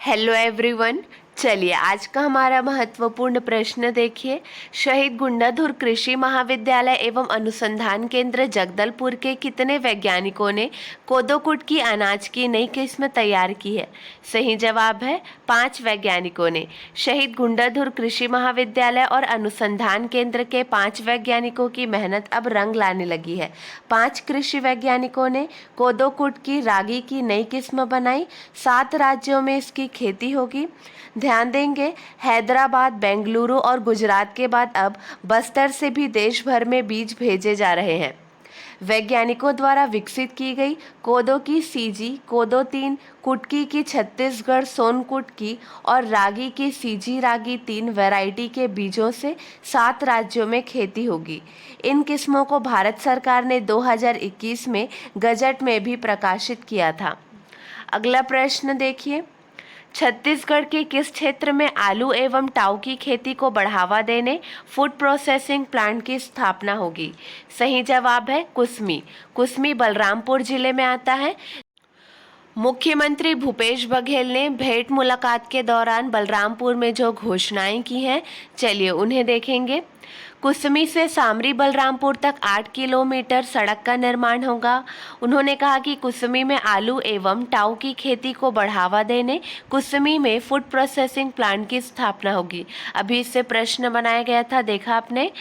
Hello everyone. चलिए आज का हमारा महत्वपूर्ण प्रश्न देखिए। शहीद गुंडाधुर कृषि महाविद्यालय एवं अनुसंधान केंद्र जगदलपुर के कितने वैज्ञानिकों ने कोदो कुट की अनाज की नई किस्म तैयार की है? सही जवाब है 5 वैज्ञानिकों ने। शहीद गुंडाधुर कृषि महाविद्यालय और अनुसंधान केंद्र के 5 वैज्ञानिकों की मेहनत अब रंग लाने लगी है। 5 कृषि वैज्ञानिकों ने कोदो कुट की रागी की नई किस्म बनाई। 7 राज्यों में इसकी खेती होगी। ध्यान देंगे, हैदराबाद, बेंगलुरु और गुजरात के बाद अब बस्तर से भी देश भर में बीज भेजे जा रहे हैं। वैज्ञानिकों द्वारा विकसित की गई कोदो की सीजी, कोदो 3, कुटकी की छत्तीसगढ़ सोनकुट की और रागी की सीजी रागी 3 वैरायटी के बीजों से 7 राज्यों में खेती होगी। इन किस्मों को भारत सरकार ने 2021 में गजट में भी प्रकाशित किया था। अगला प्रश्न देखिए। छत्तीसगढ़ के किस क्षेत्र में आलू एवं टाऊ की खेती को बढ़ावा देने फूड प्रोसेसिंग प्लांट की स्थापना होगी? सही जवाब है कुसमी। कुसमी बलरामपुर जिले में आता है। मुख्यमंत्री भूपेश बघेल ने भेंट मुलाकात के दौरान बलरामपुर में जो घोषणाएं की हैं, चलिए उन्हें देखेंगे। कुसमी से सामरी बलरामपुर तक 8 किलोमीटर सड़क का निर्माण होगा। उन्होंने कहा कि कुसमी में आलू एवं टाऊ की खेती को बढ़ावा देने कुसमी में फूड प्रोसेसिंग प्लांट की स्थापना होगी। अभी इससे प्रश्न बनाया गया था, देखा आपने।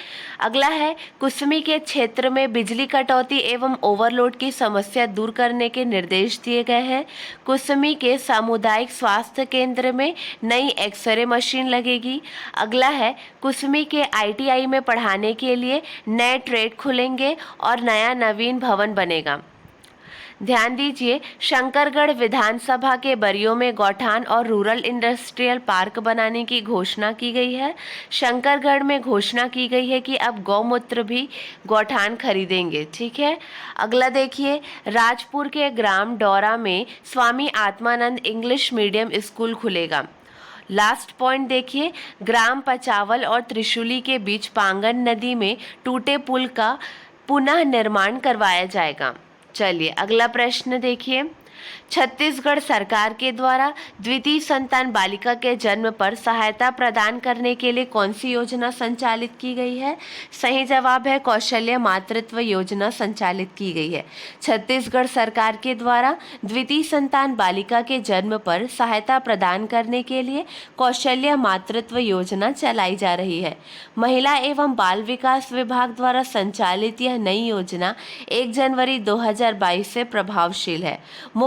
अगला है, कुसमी के क्षेत्र में बिजली कटौती एवं ओवरलोड की समस्या दूर करने के निर्देश दिए गए हैं। कुसमी के सामुदायिक स्वास्थ्य केंद्र में नई एक्सरे मशीन लगेगी। अगला है, कुसमी के ITI में पढ़ाने के लिए नए ट्रेड खुलेंगे और नया नवीन भवन बनेगा। ध्यान दीजिए, शंकरगढ़ विधानसभा के बरियों में गौठान और रूरल इंडस्ट्रियल पार्क बनाने की घोषणा की गई है। शंकरगढ़ में घोषणा की गई है कि अब गौमूत्र भी गौठान खरीदेंगे। ठीक है। अगला देखिए, राजपुर के ग्राम डौरा में Swami Atmanand English medium school खुलेगा। लास्ट पॉइंट देखिए, ग्राम पचावल और त्रिशूली के बीच पांगन नदी में टूटे पुल का पुनः निर्माण करवाया जाएगा। चलिए अगला प्रश्न देखिए। छत्तीसगढ़ सरकार के द्वारा द्वितीय संतान बालिका के जन्म पर सहायता प्रदान करने के लिए कौन सी योजना संचालित की गई है? सही जवाब है कौशल्य मातृत्व योजना संचालित की गई है। छत्तीसगढ़ सरकार के द्वारा द्वितीय संतान बालिका के जन्म पर सहायता प्रदान करने के लिए कौशल्य मातृत्व योजना चलाई जा रही है। महिला एवं बाल विकास विभाग द्वारा संचालित यह नई योजना 1 जनवरी 2022 से प्रभावशील है।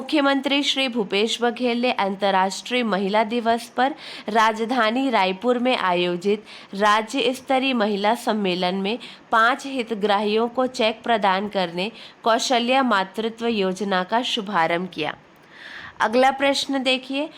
मुख्यमंत्री श्री भूपेश बघेल ने अंतर्राष्ट्रीय महिला दिवस पर राजधानी रायपुर में आयोजित राज्य स्तरीय महिला सम्मेलन में 5 हितग्राहियों को चेक प्रदान करने कौशल्य मातृत्व योजना का शुभारंभ किया। अगला प्रश्न देखिए।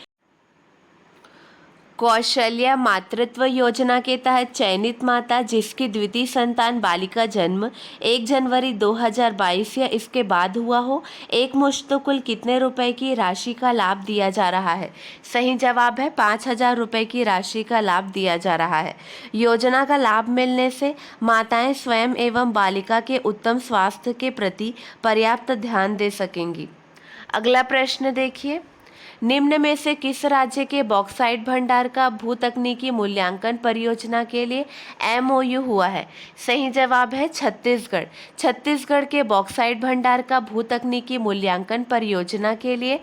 कौशल्य मातृत्व योजना के तहत चयनित माता जिसकी द्वितीय संतान बालिका जन्म 1 जनवरी 2022 या इसके बाद हुआ हो, एक मुश्त कुल कितने रुपए की राशि का लाभ दिया जा रहा है? सही जवाब है 5,000 रुपये की राशि का लाभ दिया जा रहा है। योजना का लाभ मिलने से माताएं स्वयं एवं बालिका के उत्तम स्वास्थ्य के प्रति पर्याप्त ध्यान दे सकेंगी। अगला प्रश्न देखिए। निम्न में से किस राज्य के बॉक्साइट भंडार का भूतकनीकी मूल्यांकन परियोजना के लिए MOU हुआ है? सही जवाब है छत्तीसगढ़। छत्तीसगढ़ के बॉक्साइट भंडार का भूतकनीकी मूल्यांकन परियोजना के लिए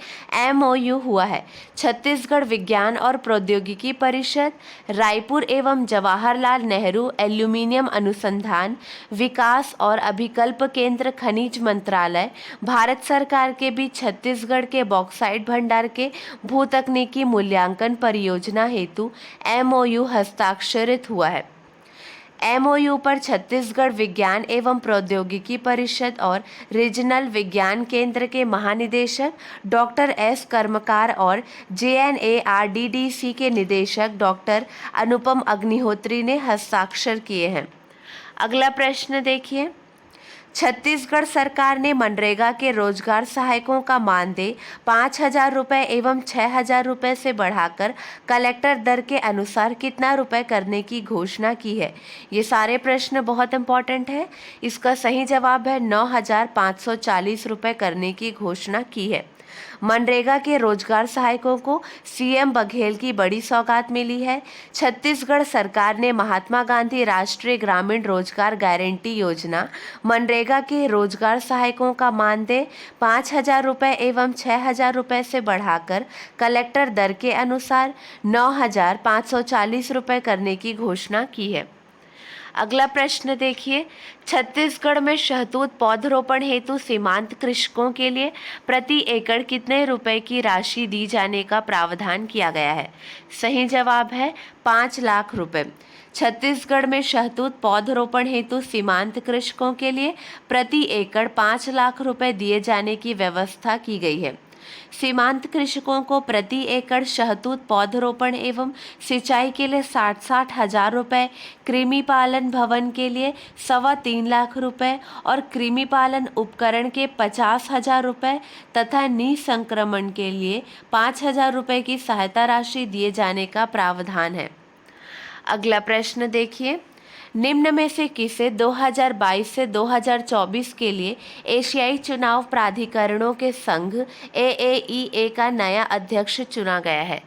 MOU हुआ है। छत्तीसगढ़ विज्ञान और प्रौद्योगिकी परिषद, रायपुर एवं जवाहरलाल नेहरू एल्यूमीनियम अनुसंधान विकास और अभिकल्प केंद्र, खनिज मंत्रालय, भारत सरकार के बीच छत्तीसगढ़ के बॉक्साइट भंडार के भूतकनीकी मूल्यांकन परियोजना हेतु MOU हस्ताक्षरित हुआ है। MOU पर छत्तीसगढ़ विज्ञान एवं प्रौद्योगिकी परिषद और रीजनल विज्ञान केंद्र के महानिदेशक डॉक्टर S कर्मकार और JNARDDC के निदेशक डॉक्टर अनुपम अग्निहोत्री ने हस्ताक्षर किए हैं। अगला प्रश्न देखिए। छत्तीसगढ़ सरकार ने मनरेगा के रोजगार सहायकों का मानदेय 5,000 रुपये एवं 6,000 रुपये से बढ़ाकर कलेक्टर दर के अनुसार कितना रुपए करने की घोषणा की है? ये सारे प्रश्न बहुत इंपॉर्टेंट है। इसका सही जवाब है 9,540 रुपये करने की घोषणा की है। मनरेगा के रोजगार सहायकों को सीएम बघेल की बड़ी सौगात मिली है। छत्तीसगढ़ सरकार ने महात्मा गांधी राष्ट्रीय ग्रामीण रोजगार गारंटी योजना मनरेगा के रोजगार सहायकों का मानदेय 5,000 रुपये एवं 6,000 रुपये से बढ़ाकर कलेक्टर दर के अनुसार 9,540 रुपये करने की घोषणा की है। अगला प्रश्न देखिए, छत्तीसगढ़ में शहतूत पौधरोपण हेतु सीमांत कृषकों के लिए प्रति एकड़ कितने रुपए की राशि दी जाने का प्रावधान किया गया है? सही जवाब है 5 लाख रुपए। छत्तीसगढ़ में शहतूत पौधरोपण हेतु सीमांत कृषकों के लिए प्रति एकड़ 5 लाख रुपए दिए जाने की व्यवस्था की गई है। सीमांत कृषकों को प्रति एकड़ शहतूत पौधरोपण एवं सिंचाई के लिए 60 हजार रुपये, कृमि पालन भवन के लिए 3.25 लाख रुपए और कृमि पालन उपकरण के 50,000 रुपये तथा निसंक्रमण के लिए 5,000 रुपये की सहायता राशि दिए जाने का प्रावधान है। अगला प्रश्न देखिए, निम्न में से किसे 2022 से 2024 के लिए एशियाई चुनाव प्राधिकरणों के संघ AAEA का नया अध्यक्ष चुना गया है?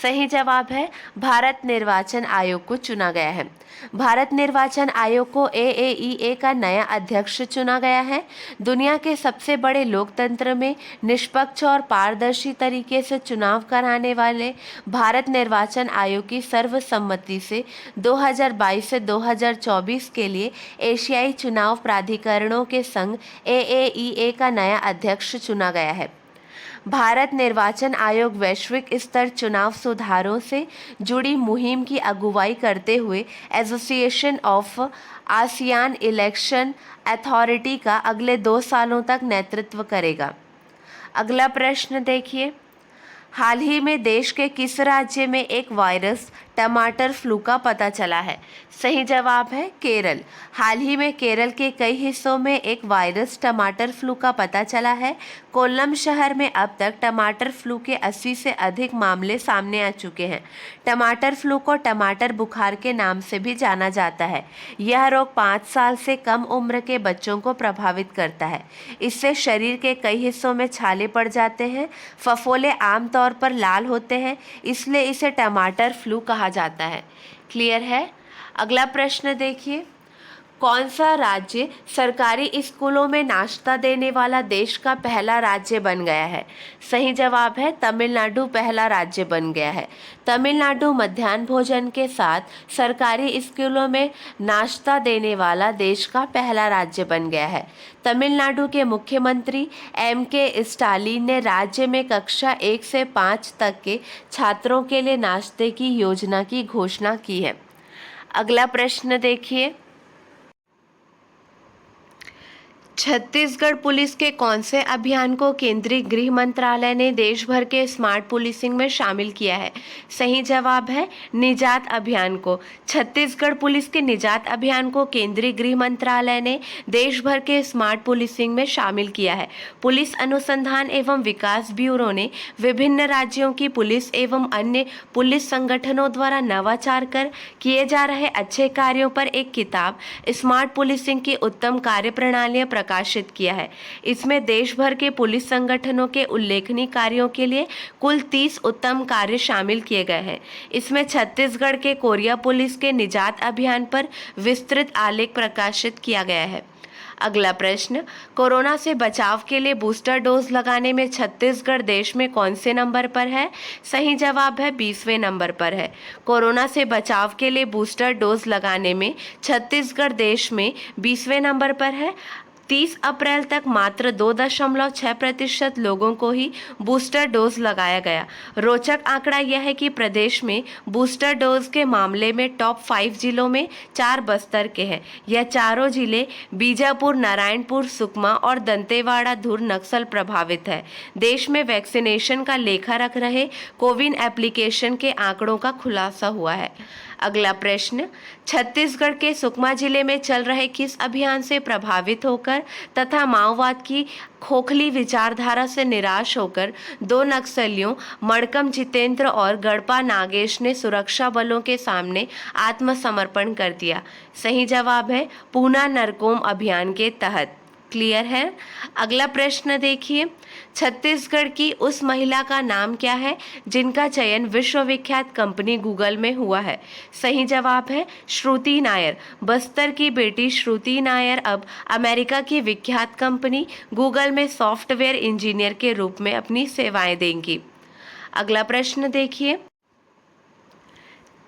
सही जवाब है भारत निर्वाचन आयोग को चुना गया है। भारत निर्वाचन आयोग को AAEA का नया अध्यक्ष चुना गया है। दुनिया के सबसे बड़े लोकतंत्र में निष्पक्ष और पारदर्शी तरीके से चुनाव कराने वाले भारत निर्वाचन आयोग की सर्वसम्मति से 2022 से 2024 के लिए एशियाई चुनाव प्राधिकरणों के संघ AAEA का नया अध्यक्ष चुना गया है। भारत निर्वाचन आयोग वैश्विक स्तर चुनाव सुधारों से जुड़ी मुहिम की अगुवाई करते हुए association of ASEAN election authority का अगले 2 सालों तक नेतृत्व करेगा। अगला प्रश्न देखिए, हाल ही में देश के किस राज्य में एक वायरस टमाटर फ्लू का पता चला है? सही जवाब है केरल। हाल ही में केरल के कई हिस्सों में एक वायरस टमाटर फ्लू का पता चला है। कोल्लम शहर में अब तक टमाटर फ्लू के 80 से अधिक मामले सामने आ चुके हैं। टमाटर फ्लू को टमाटर बुखार के नाम से भी जाना जाता है। यह रोग 5 साल से कम उम्र के बच्चों को प्रभावित करता है। इससे शरीर के कई हिस्सों में छाले पड़ जाते हैं। फफोले आमतौर पर लाल होते हैं, इसलिए इसे टमाटर फ्लू कहा जाता है। क्लियर है? अगला प्रश्न देखिए, कौन सा राज्य सरकारी स्कूलों में नाश्ता देने वाला देश का पहला राज्य बन गया है? सही जवाब है तमिलनाडु पहला राज्य बन गया है। तमिलनाडु मध्याह्न भोजन के साथ सरकारी स्कूलों में नाश्ता देने वाला देश का पहला राज्य बन गया है। तमिलनाडु के मुख्यमंत्री MK स्टालिन ने राज्य में कक्षा 1 से 5 तक के छात्रों के लिए नाश्ते की योजना की घोषणा की है। अगला प्रश्न देखिए, छत्तीसगढ़ पुलिस के कौन से अभियान को केंद्रीय गृह मंत्रालय ने देश भर के स्मार्ट पुलिसिंग में शामिल किया है? सही जवाब है निजात अभियान को। छत्तीसगढ़ पुलिस के निजात अभियान को केंद्रीय गृह मंत्रालय ने देश भर के स्मार्ट पुलिसिंग में शामिल किया है। पुलिस अनुसंधान एवं विकास ब्यूरो ने विभिन्न राज्यों की पुलिस एवं अन्य पुलिस संगठनों द्वारा नवाचार कर किए जा रहे अच्छे कार्यों पर एक किताब स्मार्ट पुलिसिंग की उत्तम कार्यप्रणालियां प्रकाशित किया है। इसमें देश भर के पुलिस संगठनों के उल्लेखनीय कार्यों के लिए कुल 30 उत्तम कार्य शामिल किए गए हैं। इसमें छत्तीसगढ़ के कोरिया पुलिस के निजात अभियान पर विस्तृत आलेख प्रकाशित किया गया है। अगला प्रश्न, कोरोना से बचाव के लिए बूस्टर डोज लगाने में छत्तीसगढ़ देश में कौन से नंबर पर है? सही जवाब है 20वें नंबर पर है। कोरोना से बचाव के लिए बूस्टर डोज लगाने में छत्तीसगढ़ देश में 20वें नंबर पर है। 30 अप्रैल तक मात्र 2.6% लोगों को ही बूस्टर डोज लगाया गया। रोचक आंकड़ा यह है कि प्रदेश में बूस्टर डोज के मामले में टॉप 5 जिलों में 4 बस्तर के हैं। यह चारों जिले बीजापुर, नारायणपुर, सुकमा और दंतेवाड़ा धुर नक्सल प्रभावित है। देश में वैक्सीनेशन का लेखा रख रहे कोविन एप्लीकेशन के आंकड़ों का खुलासा हुआ है। अगला प्रश्न, छत्तीसगढ़ के सुकमा जिले में चल रहे किस अभियान से प्रभावित होकर तथा माओवाद की खोखली विचारधारा से निराश होकर 2 नक्सलियों मड़कम जितेंद्र और गड़पा नागेश ने सुरक्षा बलों के सामने आत्मसमर्पण कर दिया? सही जवाब है पूना नरकोम अभियान के तहत। क्लियर है। अगला प्रश्न देखिए, छत्तीसगढ़ की उस महिला का नाम क्या है जिनका चयन विश्वविख्यात कंपनी गूगल में हुआ है? सही जवाब है श्रुति नायर। बस्तर की बेटी श्रुति नायर अब अमेरिका की विख्यात कंपनी गूगल में सॉफ्टवेयर इंजीनियर के रूप में अपनी सेवाएं देंगी। अगला प्रश्न देखिए,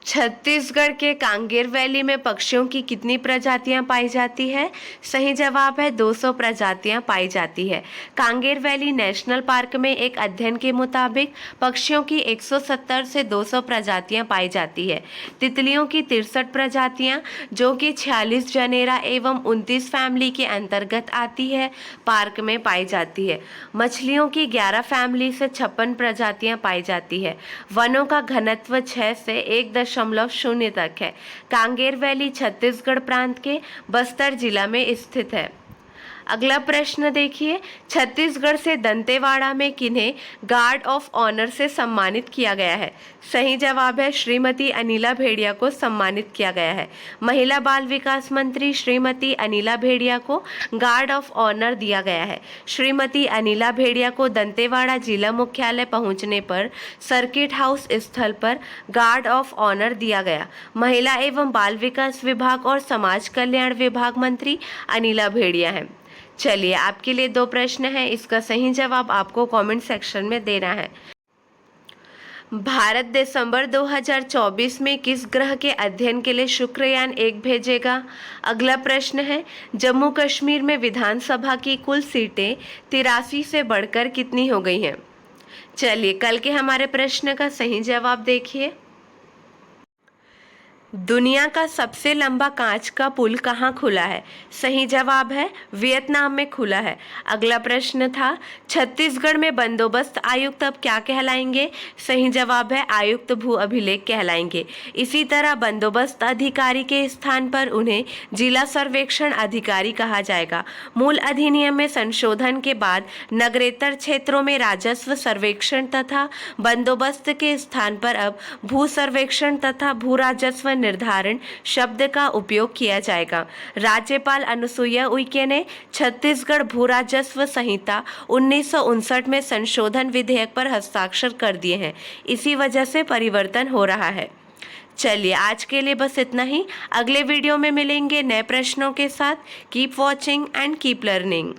छत्तीसगढ़ के कांगेर वैली में पक्षियों की कितनी प्रजातियां पाई जाती है? सही जवाब है 200 प्रजातियां पाई जाती है। कांगेर वैली नेशनल पार्क में एक अध्ययन के मुताबिक पक्षियों की 170 से 200 प्रजातियां पाई जाती है। तितलियों की 63 प्रजातियां, जो कि 46 जनेरा एवं 29 फैमिली के अंतर्गत आती है, पार्क में पाई जाती है। मछलियों की 11 फैमिली से 56 प्रजातियां पाई जाती है। वनों का घनत्व 6 से 1.0 तक है। कांगेर वैली छत्तीसगढ़ प्रांत के बस्तर जिला में स्थित है। अगला प्रश्न देखिए, छत्तीसगढ़ से दंतेवाड़ा में किन्हें गार्ड ऑफ ऑनर से सम्मानित किया गया है? सही जवाब है श्रीमती अनिला भेड़िया को सम्मानित किया गया है। महिला बाल विकास मंत्री श्रीमती अनिला भेड़िया को गार्ड ऑफ ऑनर दिया गया है। श्रीमती अनिला भेड़िया को दंतेवाड़ा जिला मुख्यालय पहुंचने पर सर्किट हाउस स्थल पर गार्ड ऑफ ऑनर दिया गया। महिला एवं बाल विकास विभाग और समाज कल्याण विभाग मंत्री अनिला भेड़िया हैं। चलिए, आपके लिए 2 प्रश्न हैं, इसका सही जवाब आपको कमेंट सेक्शन में देना है। भारत दिसंबर 2024 में किस ग्रह के अध्ययन के लिए शुक्रयान 1 भेजेगा? अगला प्रश्न है, जम्मू कश्मीर में विधानसभा की कुल सीटें 83 से बढ़कर कितनी हो गई हैं? चलिए, कल के हमारे प्रश्न का सही जवाब देखिए। दुनिया का सबसे लंबा कांच का पुल कहाँ खुला है? सही जवाब है वियतनाम में खुला है। अगला प्रश्न था, छत्तीसगढ़ में बंदोबस्त आयुक्त अब क्या कहलाएंगे? सही जवाब है आयुक्त भू अभिलेख कहलाएंगे। इसी तरह बंदोबस्त अधिकारी के स्थान पर उन्हें जिला सर्वेक्षण अधिकारी कहा जाएगा। मूल अधिनियम में संशोधन के बाद नगरेतर क्षेत्रों में राजस्व सर्वेक्षण तथा बंदोबस्त के स्थान पर अब भू सर्वेक्षण तथा भू राजस्व निर्धारण शब्द का उपयोग किया जाएगा। राज्यपाल अनुसुईया उइके ने छत्तीसगढ़ भू राजस्व संहिता 1959 में संशोधन विधेयक पर हस्ताक्षर कर दिए हैं। इसी वजह से परिवर्तन हो रहा है। चलिए, आज के लिए बस इतना ही। अगले वीडियो में मिलेंगे नए प्रश्नों के साथ। Keep watching and keep learning.